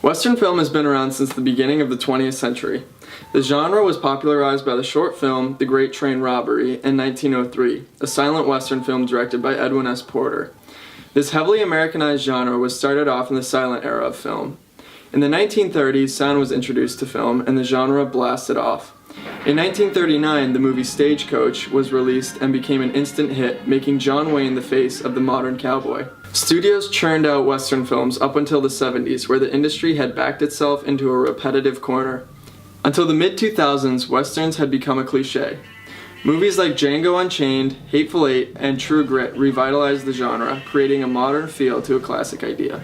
Western film has been around since the beginning of the 20th century. The genre was popularized by the short film The Great Train Robbery in 1903, a silent Western film directed by Edwin S. Porter. This heavily Americanized genre was started off in the silent era of film. In the 1930s, sound was introduced to film and the genre blasted off. In 1939, the movie Stagecoach was released and became an instant hit, making John Wayne the face of the modern cowboy. Studios churned out Western films up until the 70s, where the industry had backed itself into a repetitive corner. Until the mid-2000s, Westerns had become a cliché. Movies like Django Unchained, Hateful Eight, and True Grit revitalized the genre, creating a modern feel to a classic idea.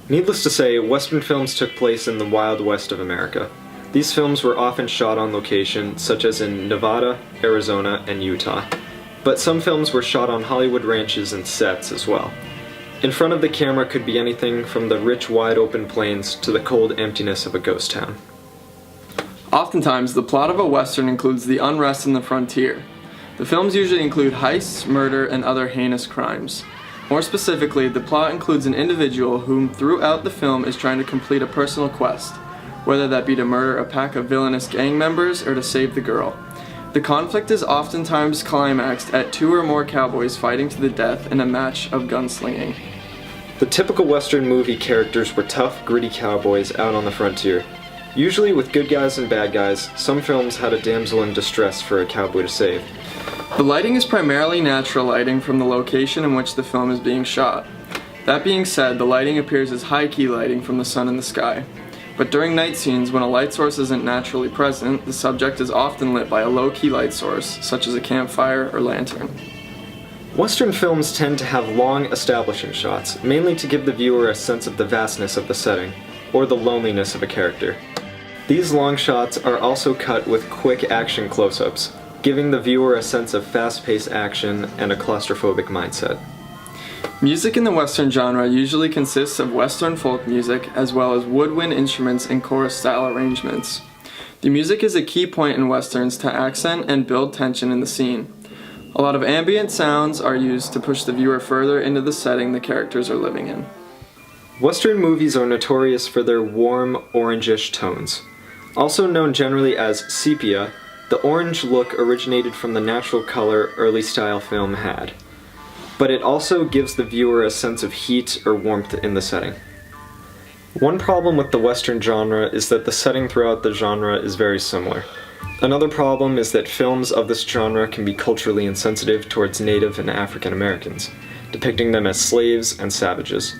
Needless to say, Western films took place in the Wild West of America. These films were often shot on location, such as in Nevada, Arizona, and Utah. But some films were shot on Hollywood ranches and sets as well. In front of the camera could be anything from the rich, wide-open plains to the cold emptiness of a ghost town. Oftentimes, the plot of a Western includes the unrest in the frontier. The films usually include heists, murder, and other heinous crimes. More specifically, the plot includes an individual whom throughout the film is trying to complete a personal quest, whether that be to murder a pack of villainous gang members or to save the girl. The conflict is oftentimes climaxed at two or more cowboys fighting to the death in a match of gunslinging. The typical Western movie characters were tough, gritty cowboys out on the frontier. Usually with good guys and bad guys, some films had a damsel in distress for a cowboy to save. The lighting is primarily natural lighting from the location in which the film is being shot. That being said, the lighting appears as high-key lighting from the sun in the sky. But during night scenes, when a light source isn't naturally present, the subject is often lit by a low-key light source, such as a campfire or lantern. Western films tend to have long establishing shots, mainly to give the viewer a sense of the vastness of the setting, or the loneliness of a character. These long shots are also cut with quick action close-ups, giving the viewer a sense of fast-paced action and a claustrophobic mindset. Music in the Western genre usually consists of Western folk music as well as woodwind instruments and chorus-style arrangements. The music is a key point in Westerns to accent and build tension in the scene. A lot of ambient sounds are used to push the viewer further into the setting the characters are living in. Western movies are notorious for their warm, orangish tones. Also known generally as sepia, the orange look originated from the natural color early-style film had. But it also gives the viewer a sense of heat or warmth in the setting. One problem with the Western genre is that the setting throughout the genre is very similar. Another problem is that films of this genre can be culturally insensitive towards Native and African Americans, depicting them as slaves and savages.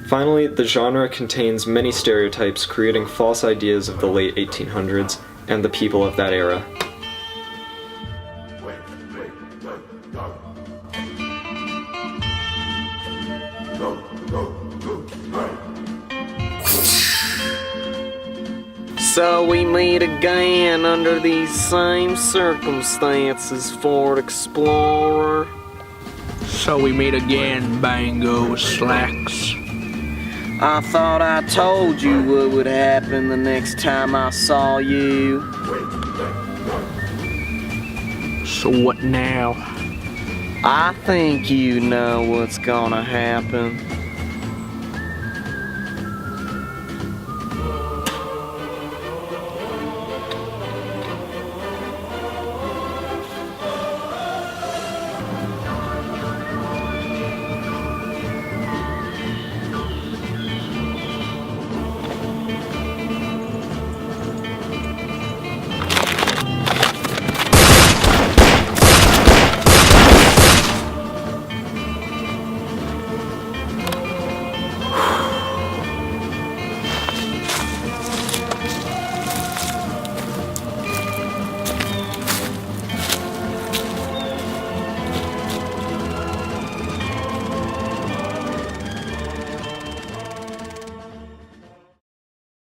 Finally, the genre contains many stereotypes, creating false ideas of the late 1800s and the people of that era. So we meet again under these same circumstances, Ford Explorer. So we meet again, Bango Slacks. I thought I told you what would happen the next time I saw you. So what now? I think you know what's gonna happen.